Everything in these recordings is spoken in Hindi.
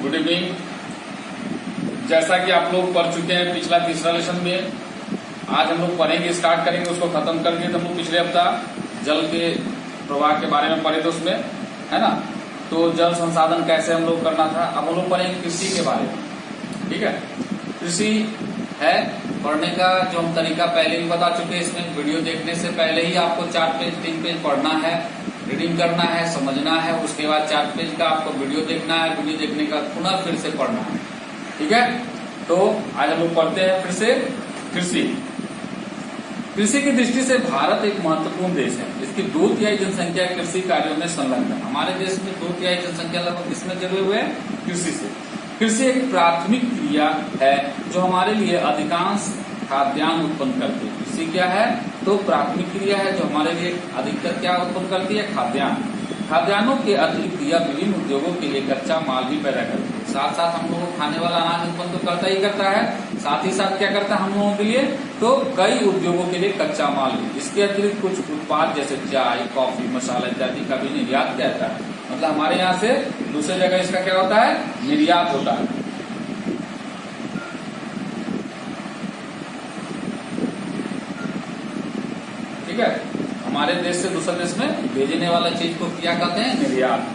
Good evening. जैसा कि आप लोग पढ़ चुके हैं पिछला तीसरा लेसन में, आज हम लोग पढ़ेंगे, स्टार्ट करेंगे उसको खत्म करके। तो हम लोग पिछले हफ्ता जल के प्रवाह के बारे में पढ़े थे उसमें, है ना। तो जल संसाधन कैसे हम लोग करना था। अब हम लोग पढ़ेंगे कृषि के बारे में, ठीक है। कृषि है पढ़ने का जो हम तरीका पहले भी बता चुके हैं। इसमें वीडियो देखने से पहले ही आपको 4 पेज 3 पेज पढ़ना है, रीडिंग करना है, समझना है। उसके बाद 4 पेज का आपको वीडियो देखना है, वीडियो देखने का पुनः फिर से पढ़ना है, ठीक है। तो आज हम लोग पढ़ते हैं फिर से कृषि। कृषि की दृष्टि से भारत एक महत्वपूर्ण देश है। इसकी 2/3 जनसंख्या कृषि कार्यों में संलग्न है। हमारे देश में 2/3 जनसंख्या लगभग किसमें जुड़े हुए हैं? कृषि से। कृषि एक प्राथमिक क्रिया है जो हमारे लिए अधिकांश खाद्यान्न उत्पन्न करती है। कृषि क्या है? तो प्राथमिक क्रिया है जो हमारे लिए अधिकतर क्या उत्पन्न करती है? खाद्यान्न। खाद्यान्नों के अतिरिक्त यह विभिन्न उद्योगों के लिए कच्चा माल भी पैदा करती है। साथ साथ हम लोगों को खाने वाला अनाज उत्पन्न तो करता ही करता है, साथ ही साथ क्या करता है हम लोगों के लिए? तो कई उद्योगों के लिए कच्चा माल भी। इसके अतिरिक्त कुछ उत्पाद जैसे चाय, कॉफी, मसाला इत्यादि का भी निर्यात किया जाता है। मतलब हमारे यहाँ से दूसरे जगह इसका क्या होता है? निर्यात होता है। ठीक है, हमारे देश से दूसरे देश में भेजने वाला चीज को क्या कहते हैं? निर्यात।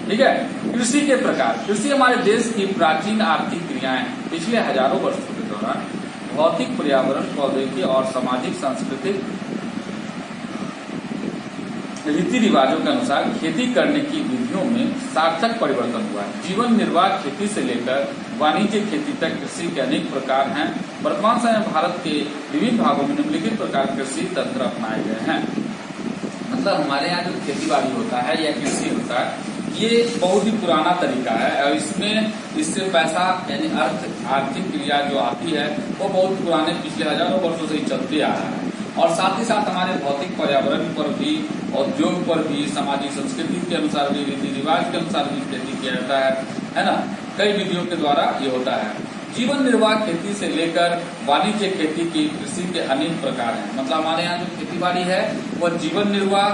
ठीक है। कृषि के प्रकार। कृषि हमारे देश की प्राचीन आर्थिक क्रियाएं पिछले हजारों वर्षों के दौरान भौतिक, पर्यावरण, प्रौद्योगिकी और सामाजिक सांस्कृतिक रीति रिवाजों के अनुसार खेती करने की विधियों में सार्थक परिवर्तन हुआ है। जीवन निर्वाह खेती से लेकर वाणिज्य खेती तक कृषि के अनेक प्रकार हैं। वर्तमान समय में भारत के विभिन्न भागों में निम्नलिखित प्रकार कृषि तंत्र अपनाए गए हैं। मतलब हमारे यहाँ जो खेती बाड़ी होता है या कृषि होता है, ये बहुत ही पुराना तरीका है और इससे पैसा यानी आर्थिक क्रिया जो आती है वो बहुत पुराने पिछले हजारों वर्षों से ही चलते आ रहा है। और साथ ही साथ हमारे भौतिक पर्यावरण पर भी, उद्योग पर भी, सामाजिक संस्कृति के अनुसार भी, रीति रिवाज के अनुसार भी खेती किया जाता है ना। कई विधियों के द्वारा ये होता है। जीवन निर्वाह खेती से लेकर वाणिज्य खेती की कृषि के अनेक प्रकार हैं। मतलब हमारे यहाँ जो खेती बाड़ी है वह जीवन निर्वाह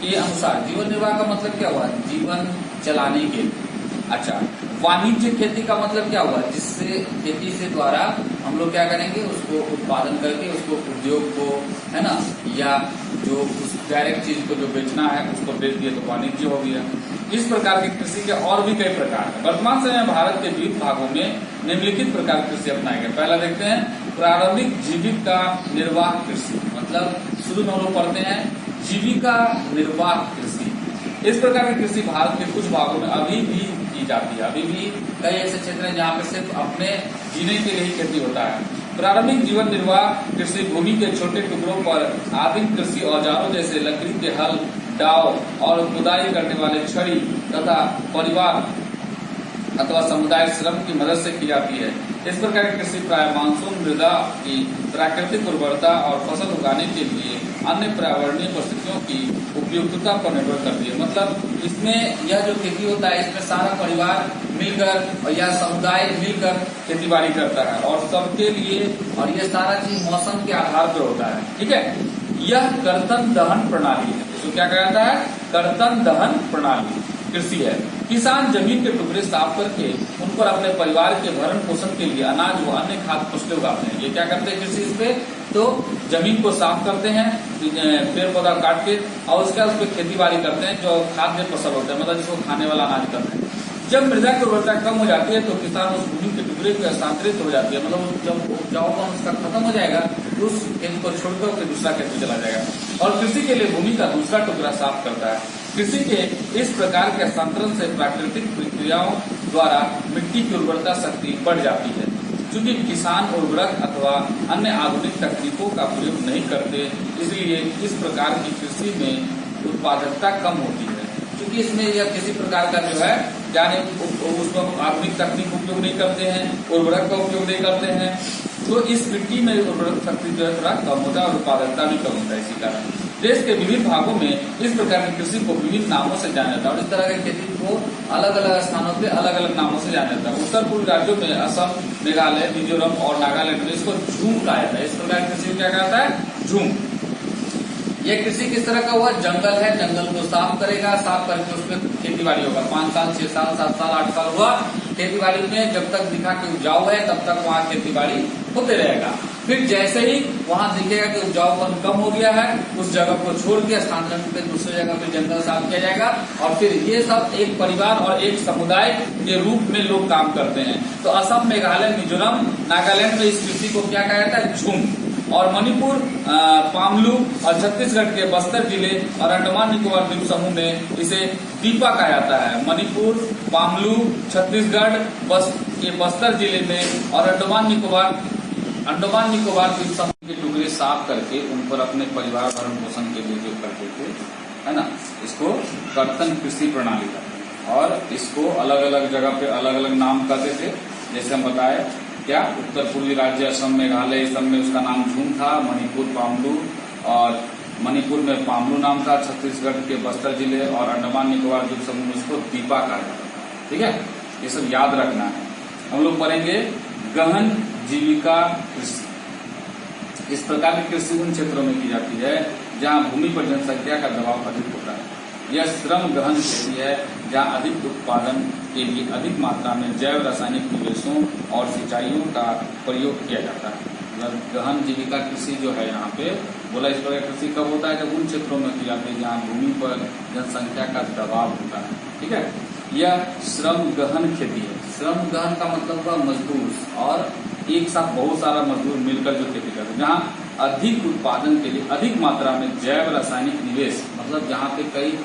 के अनुसार, जीवन निर्वाह का मतलब क्या हुआ? जीवन चलाने के लिए। अच्छा, वाणिज्य खेती का मतलब क्या हुआ? जिससे खेती से द्वारा हम लोग क्या करेंगे? उसको उत्पादन करके उसको उद्योग को, है ना, या जो उस डायरेक्ट चीज को जो बेचना है उसको बेच दिया तो वाणिज्य हो गया। इस प्रकार की कृषि के और भी कई प्रकार हैं। वर्तमान समय में भारत के विविध भागों में निम्नलिखित प्रकार की कृषि अपनाए गए। पहला देखते हैं प्रारंभिक जीविका निर्वाह कृषि। मतलब शुरू में हम लोग पढ़ते हैं जीविका निर्वाह कृषि। इस प्रकार की कृषि भारत के कुछ भागों में अभी भी की जाती है। अभी भी कई ऐसे क्षेत्र हैं जहाँ पे सिर्फ अपने जीने के लिए ही खेती होता है। प्रारंभिक जीवन निर्वाह कृषि भूमि के छोटे टुकड़ों पर आधुनिक कृषि औजारों जैसे लकड़ी के हल, दाव और खुदाई करने वाले छड़ी तथा परिवार अथवा समुदाय श्रम की मदद से की जाती है। इस प्रकार की कृषि प्राय मानसून मृदा की प्राकृतिक उर्वरता और फसल उगाने के लिए अन्य पर्यावरणीय परिस्थितियों की उपयुक्तता पर निर्भर करती है। मतलब इसमें यह जो खेती होता है इसमें सारा परिवार मिलकर या समुदाय मिलकर खेती बाड़ी करता है और सबके लिए, और ये सारा चीज मौसम के आधार पर होता है। ठीक है। यह कर्तन दहन प्रणाली है। तो क्या कहता है? कर्तन दहन प्रणाली कृषि है। किसान जमीन के टुकड़े साफ करके उन पर अपने परिवार के भरण पोषण के लिए अनाज व अन्य खाद्य फसलें उगाते हैं। ये क्या करते हैं कृषि पे? तो जमीन को साफ करते हैं पेड़ पौधा काट के और उसके बाद उस पर खेती बाड़ी करते हैं जो खाद्य फसल होता है, मतलब जिसको खाने वाला अनाज करते हैं। जब मृदा की उर्वरता कम हो जाती है तो किसान उस भूमि के टुकड़े को हस्तांतरित हो जाती है। मतलब जब उपजाऊपन उसका खत्म हो जाएगा तो उस खेत को छोड़कर फिर दूसरा खेत में चला जाएगा और कृषि के लिए भूमि का दूसरा टुकड़ा साफ करता है। कृषि के इस प्रकार के हस्तांतरण से प्राकृतिक प्रक्रियाओं द्वारा मिट्टी की उर्वरता शक्ति बढ़ जाती है। चूंकि किसान उर्वरक अथवा अन्य आधुनिक तकनीकों का प्रयोग नहीं करते, इसलिए इस प्रकार की कृषि में उत्पादकता कम होती है। क्योंकि इसमें यह किसी प्रकार का जो है यानी उसमें आधुनिक तकनीक उपयोग नहीं करते हैं, उर्वरक का उपयोग नहीं करते हैं, तो इस मिट्टी में उर्वरक शक्ति जो है थोड़ा कम होता है और उत्पादकता भी कम होता है। इसी कारण देश के विभिन्न भागों में इस प्रकार की कृषि को विभिन्न नामों से जाना जाता है और इस तरह की खेती को अलग अलग स्थानों पे अलग अलग नामों से जाना जाता है। उत्तर पूर्वी राज्यों में असम, मेघालय, मिजोरम और नागालैंड में इसको झूम कहा जाता है। इस प्रकार की कृषि क्या कहता है? झूम। ये कृषि किस तरह का हुआ? जंगल है, जंगल को साफ करेगा, साफ करके उसमें खेती बाड़ी होगा। 5 साल, 6 साल, 7 साल, 8 साल हुआ खेती बाड़ी में जब तक दिखा कि उपजाऊ है तब तक वहाँ खेती बाड़ी होते रहेगा। फिर जैसे ही वहाँ दिखेगा कि उपजाऊपन कम हो गया है, उस जगह को छोड़ के स्थानांतरण पे दूसरी जगह पे जंगल साफ किया जाएगा और फिर ये सब एक परिवार और एक समुदाय के रूप में लोग काम करते हैं। तो असम, मेघालय, मिजोरम, नागालैंड में इस कृषि को क्या कहा जाता है? झूम। और मणिपुर, पामलू और छत्तीसगढ़ के बस्तर जिले और अंडमान निकोबार द्वीप समूह में इसे दीपा कहा जाता है। मणिपुर, पामलू, छत्तीसगढ़ के बस्तर जिले में और अंडमान निकोबार द्वीप समूह के टुकड़े साफ करके उन पर अपने परिवार भरण पोषण के लिए उपयोग करते थे, है ना। इसको कर्तन कृषि प्रणाली का, और इसको अलग अलग जगह पे अलग अलग नाम कहते थे। जैसे हम बताए क्या, उत्तर पूर्वी राज्य असम, मेघालय, सब में उसका नाम झूम था, मणिपुर पामलू, और मणिपुर में पामलू नाम था, छत्तीसगढ़ के बस्तर जिले और अंडमान निकोबार द्वीप समूह में उसको दीपा कहा जाता था। ठीक है, ये सब याद रखना है। हम लोग पढ़ेंगे गहन जीविका कृषि। इस प्रकार की कृषि उन क्षेत्रों में की जाती है जहाँ भूमि पर जनसंख्या का दबाव अधिक होता है। यह श्रम गहन खेती है जहाँ अधिक उत्पादन के लिए अधिक मात्रा में जैव रासायनिक निवेशों और सिंचाइयों का प्रयोग किया जाता है। मतलब गहन जीविका कृषि जो है यहाँ पे बोला, इस प्रकार कृषि कब होता है? जब उन क्षेत्रों में की जाती है जहाँ भूमि पर जनसंख्या का दबाव होता है। ठीक है, यह श्रम गहन खेती है। श्रम गहन का मतलब हुआ मजदूर और एक साथ बहुत सारा मजदूर मिलकर जो खेती करते हैं, जहाँ अधिक उत्पादन के लिए अधिक मात्रा में जैव रासायनिक निवेश, मतलब जहाँ पे कई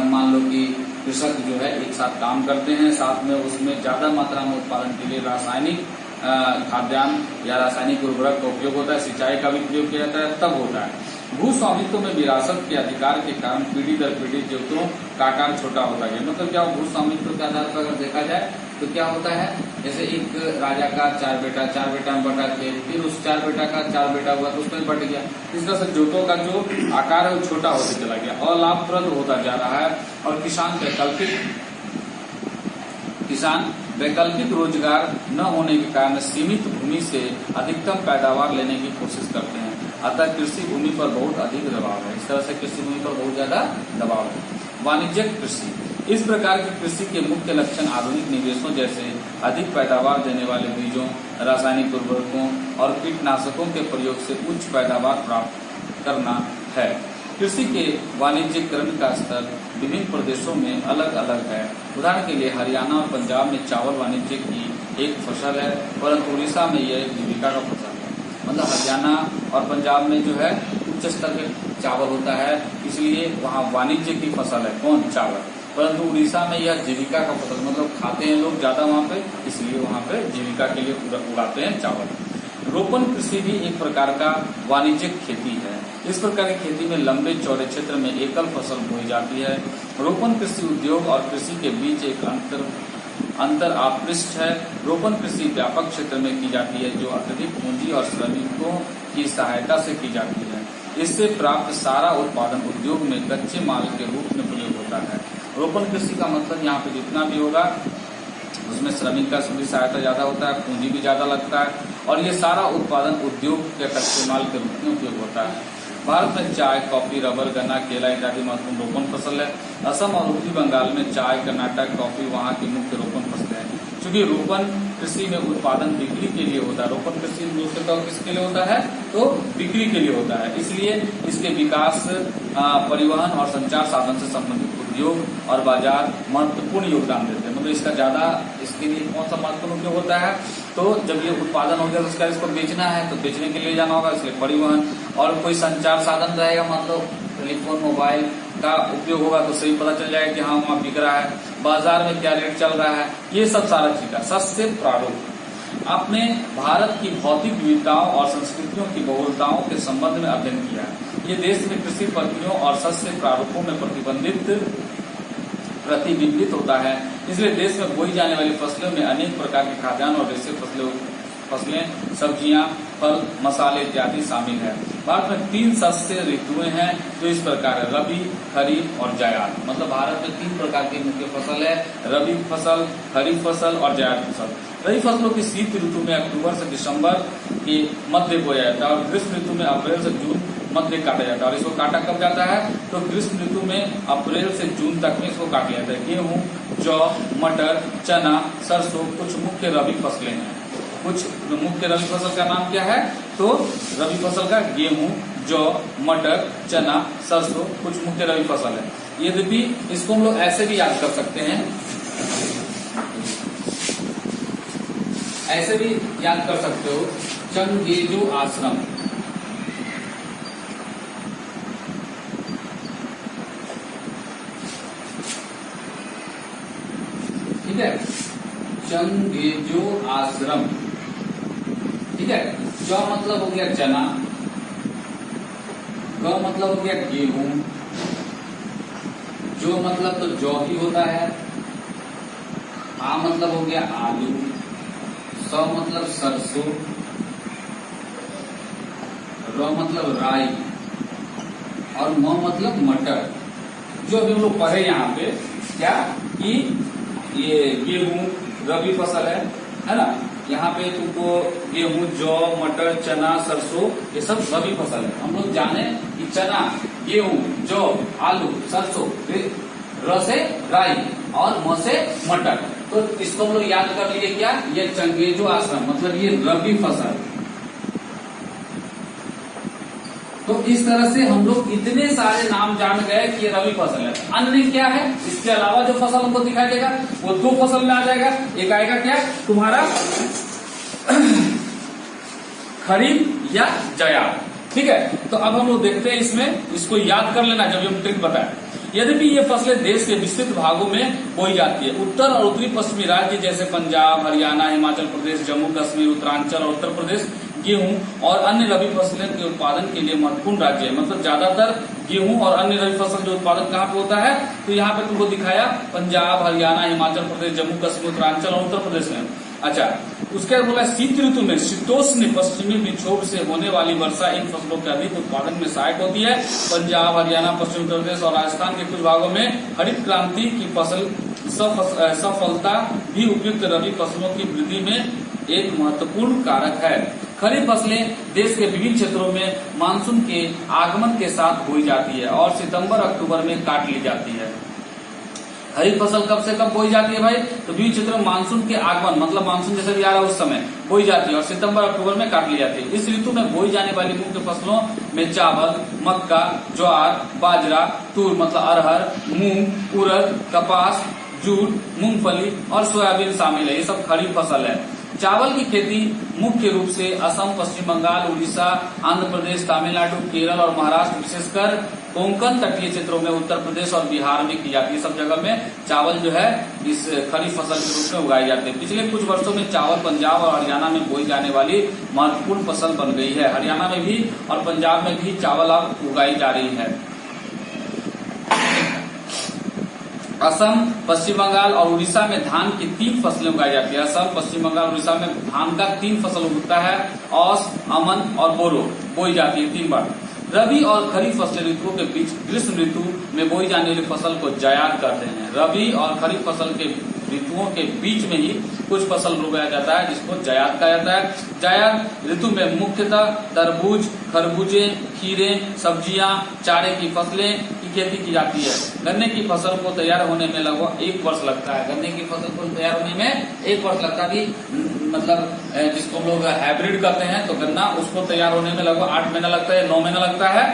मान लो कि कृषक जो है एक साथ काम करते हैं, साथ में उसमें ज्यादा मात्रा में उत्पादन के लिए रासायनिक खाद्यान्न या रासायनिक उर्वरक का उपयोग होता है, सिंचाई का भी प्रयोग किया जाता है, तब होता है। भू स्वामित्व में विरासत के अधिकार के कारण पीढ़ी दर पीढ़ी जोतों का आकार छोटा होता गया। मतलब क्या, भू स्वामित्व के आधार पर अगर देखा जाए तो क्या होता है, जैसे एक राजा का चार बेटा में बटा खेत, फिर उस चार बेटा का चार बेटा हुआ तो उसमें बट गया। इस तरह से जोतों का जो आकार है वो छोटा होते चला गया और लाभप्रद होता जा रहा है। और किसान वैकल्पिक रोजगार न होने के कारण सीमित भूमि से अधिकतम पैदावार लेने की कोशिश करते हैं। अतः कृषि भूमि पर बहुत अधिक दबाव है। इस तरह से कृषि भूमि पर बहुत ज्यादा दबाव है। वाणिज्यिक कृषि, इस प्रकार की कृषि के मुख्य लक्षण आधुनिक निवेशों जैसे अधिक पैदावार देने वाले बीजों, रासायनिक उर्वरकों और कीटनाशकों के प्रयोग से उच्च पैदावार प्राप्त करना है। कृषि के वाणिज्यीकरण का स्तर विभिन्न प्रदेशों में अलग अलग है। उदाहरण के लिए हरियाणा और पंजाब में चावल वाणिज्य की एक फसल है, परंतु उड़ीसा में यह एक जीविका का फसल है। मतलब हरियाणा और पंजाब में जो है उच्च स्तर के चावल होता है, इसलिए वहाँ वाणिज्य की फसल है कौन? चावल। परंतु उड़ीसा में यह जीविका का फसल, मतलब खाते हैं लोग ज्यादा वहाँ पे, इसलिए वहाँ पे जीविका के लिए उगाते हैं चावल। रोपण कृषि भी एक प्रकार का वाणिज्यिक खेती है। इस प्रकार की खेती में लंबे चौड़े क्षेत्र में एकल फसल बोई जाती है। रोपण कृषि उद्योग और कृषि के बीच एक अंतर आपृष्ट है। रोपण कृषि व्यापक क्षेत्र में की जाती है जो अत्यधिक पूंजी और श्रमिकों की सहायता से की जाती है। इससे प्राप्त सारा उत्पादन उद्योग में कच्चे माल के रूप में प्रयोग होता है। रोपण कृषि का मतलब यहाँ पे जितना भी होगा उसमें श्रमिक का भी सहायता ज्यादा होता है, पूंजी भी ज्यादा लगता है और ये सारा उत्पादन उद्योग के कच्चे माल के रूप में उपयोग होता है। भारत में चाय, कॉफी, रबर, गन्ना, केला इत्यादि महत्वपूर्ण रोपण फसल है। असम और उत्तरी बंगाल में चाय, कर्नाटक, कॉफी वहाँ की मुख्य रोपण फसलें हैं। चूंकि रोपण कृषि में उत्पादन बिक्री के लिए होता है, रोपण कृषि मुख्यतः किसके लिए होता है? तो बिक्री के लिए होता है। इसलिए इसके विकास, परिवहन और संचार साधन से संबंधित उद्योग और बाजार महत्वपूर्ण योगदान देते हैं। मतलब इसका ज्यादा, इसके लिए कौन सा महत्वपूर्ण उपयोग होता है? तो जब ये उत्पादन हो गया तो उसका इसको बेचना है, तो बेचने के लिए जाना होगा, इसलिए परिवहन और कोई संचार साधन रहेगा, मतलब टेलीफोन, मोबाइल का उपयोग होगा तो सही पता चल जाएगा कि हाँ वहाँ बिक रहा है, बाजार में क्या रेट चल रहा है, ये सब सारा चीज का। सस्य प्रारूप, आपने भारत की भौतिक विविधताओं और संस्कृतियों की बहुलताओं के संबंध में अध्ययन किया है। ये देश में कृषि पद्धतियों और सस्य प्रारूपों में प्रतिबिंबित होता है। इसलिए देश में बोई जाने वाली फसलों में अनेक प्रकार के खाद्यान्न और रेशे फसलें, सब्जियां, फल, मसाले इत्यादि शामिल है। भारत में 3 शस्य ऋतुएं हैं जो इस प्रकार है: रबी, खरीफ और जायद। मतलब भारत में 3 प्रकार की मुख्य फसल है: रबी फसल, खरीफ फसल और जायद फसल। रबी फसलों की शीत ऋतु में अक्टूबर से दिसंबर के मध्य बोया जाता है और ग्रीष्म ऋतु में अप्रैल से जून मध्य काटा जाता है। और इसको काटा कब जाता है? तो ग्रीष्म ऋतु में अप्रैल से जून तक में इसको काटा जाता है। गेहूं, जौ, मटर, चना, सरसों कुछ मुख्य रबी फसलें हैं। कुछ मुख्य रबी फसल का नाम क्या है? तो रबी फसल का गेहूं, जौ, मटर, चना, सरसों कुछ मुख्य रबी फसल है। यद्यपि इसको हम लोग ऐसे भी याद कर सकते हैं, ऐसे भी याद कर सकते हो, चंगेजो आश्रम। ठीक है, चंगेजो आश्रम। ठीक है, जौ मतलब हो गया चना, ग मतलब हो गया गेहूं, जो मतलब तो जौ ही होता है, आ मतलब हो गया आलू, स मतलब सरसों, र मतलब राई और म मतलब मटर। जो अभी हम लोग पढ़े यहाँ पे क्या कि ये गेहूं रबी फसल है ना। यहाँ पे तुमको गेहूं, जौ, मटर, चना, सरसों ये सब रबी फसल है। हम लोग जाने कि चना, गेहूं, जौ, आलू, सरसों, र से राई और म से मटर। तो इसको हम लोग याद कर लिए क्या, ये चंगेजो आश्रम मतलब ये रबी फसल। तो इस तरह से हम लोग इतने सारे नाम जान गए कि ये रबी फसल है। अन्य क्या है, इसके अलावा जो फसल हमको दिखाई देगा वो दो फसल में आ जाएगा। एक आएगा क्या तुम्हारा खरीफ या जायद। ठीक है, तो अब हम लोग देखते हैं इसमें, इसको याद कर लेना जब हम ट्रिक बताए। यद्यपि ये फसलें देश के विस्तृत भागों में बोई जाती है। उत्तर और उत्तरी पश्चिमी राज्य जैसे पंजाब, हरियाणा, हिमाचल प्रदेश, जम्मू कश्मीर, उत्तरांचल और उत्तर प्रदेश गेहूं और अन्य रबी फसलों के उत्पादन के लिए महत्वपूर्ण राज्य है। मतलब ज्यादातर गेहूं और अन्य रबी फसल जो उत्पादन कहाँ पे होता है, तो यहाँ पे तुमको दिखाया पंजाब, हरियाणा, हिमाचल प्रदेश, जम्मू कश्मीर, उत्तरांचल और उत्तर प्रदेश में। अच्छा, उसके बाद बोला शीत ऋतु में शीतोष्ण पश्चिमी विक्षोभ से होने वाली वर्षा इन फसलों के अधिक उत्पादन में सहायक होती है। पंजाब, हरियाणा, पश्चिम उत्तर प्रदेश और राजस्थान के कुछ भागों में हरित क्रांति की फसल सफलता भी उपयुक्त रबी फसलों की वृद्धि में एक महत्वपूर्ण कारक है। खरीफ फसलें देश के विभिन्न क्षेत्रों में मानसून के आगमन के साथ बोई जाती है और सितंबर अक्टूबर में काट ली जाती है। खरीफ फसल कब से कब बोई जाती है भाई, तो विभिन्न क्षेत्रों में मानसून के आगमन मतलब मानसून जैसे भी आ रहा है उस समय बोई जाती है और सितंबर अक्टूबर में काट ली जाती है। इस ऋतु में बोई जाने वाली मुख्य फसलों में चावल, मक्का, ज्वार, बाजरा, तूर मतलब अरहर, मूंग, उड़द, कपास, जूट, मूंगफली और सोयाबीन शामिल है। ये सब खरीफ फसल है। चावल की खेती मुख्य रूप से असम, पश्चिम बंगाल, उड़ीसा, आंध्र प्रदेश, तमिलनाडु, केरल और महाराष्ट्र, विशेषकर कोंकण तटीय क्षेत्रों में, उत्तर प्रदेश और बिहार में की जाती है। सब जगह में चावल जो है इस खरीफ फसल के रूप में उगाई जाती है। पिछले कुछ वर्षों में चावल पंजाब और हरियाणा में बोई जाने वाली महत्वपूर्ण फसल बन गई है। हरियाणा में भी और पंजाब में भी चावल अब उगाई जा रही है। असम, पश्चिम बंगाल और उड़ीसा में धान की 3 फसलें उगाई जाती है। असम, पश्चिम बंगाल, उड़ीसा में धान का 3 फसल उगता है। औस, अमन और बोरो बोई जाती है 3 बार। रबी और खरीफ फसल ऋतुओं के बीच ग्रीष्म ऋतु में बोई जाने वाली फसल को जायद कहते हैं। रबी और खरीफ फसल के ऋतुओं के बीच में ही कुछ फसल उगाया जाता है जिसको जायद कहा जाता है। जायद ऋतु में मुख्यतः तरबूज, खरबूजे, खीरे, सब्जियां, चारे की फसलें की खेती की जाती है। गन्ने की फसल को तैयार होने में लगभग 1 वर्ष लगता है। गन्ने की फसल को तैयार होने में 1 वर्ष लगता है। मतलब जिसको हम लोग हाइब्रिड कहते हैं, तो गन्ना उसको तैयार होने में लगभग 8 महीना लगता है, 9 महीना लगता है।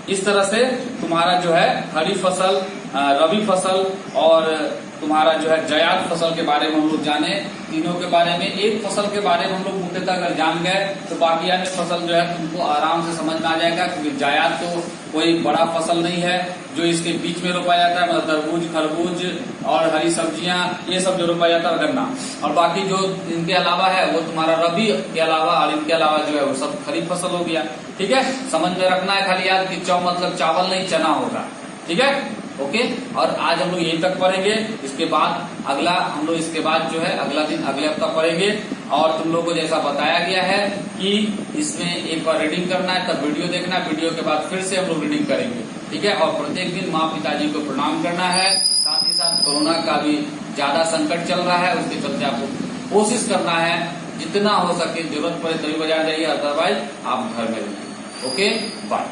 इस तरह से तुम्हारा जो है खरीफ फसल, रबी फसल और तुम्हारा जो है जायद फसल के बारे में हम लोग जाने। तीनों के बारे में, एक फसल के बारे में हम लोग मुख्यतः अगर जान गए तो बाकी अन्य फसल जो है तुमको आराम से समझ में आ जाएगा, क्योंकि जायद तो कोई बड़ा फसल नहीं है जो इसके बीच में रोपा जाता है। मतलब तरबूज, खरबूज और हरी सब्जियां ये सब जो रोपा जाता है गन्ना, और बाकी जो इनके अलावा है वो तुम्हारा रबी के अलावा और इनके अलावा जो है वो सब खरीफ फसल हो गया। ठीक है, समझ में रखना है खाली याद कि चौ मतलब चावल नहीं चना होगा। ठीक है, ओके। और आज हम लोग यहीं तक पढ़ेंगे। इसके बाद अगला हम लोग इसके बाद जो है अगला दिन अगले हफ्ता पढ़ेंगे। और तुम लोगों को जैसा बताया गया है कि इसमें एक बार रीडिंग करना है, तब वीडियो देखना, वीडियो के बाद फिर से हम लोग रीडिंग करेंगे। ठीक है, और प्रत्येक दिन माँ पिताजी को प्रणाम करना है। साथ ही साथ कोरोना का भी ज्यादा संकट चल रहा है, उसके चलते आपको कोशिश करना है जितना हो सके, जरूरत पड़े तभी बाजार जाइए, अदरवाइज आप घर में रहिए। Okay, bye.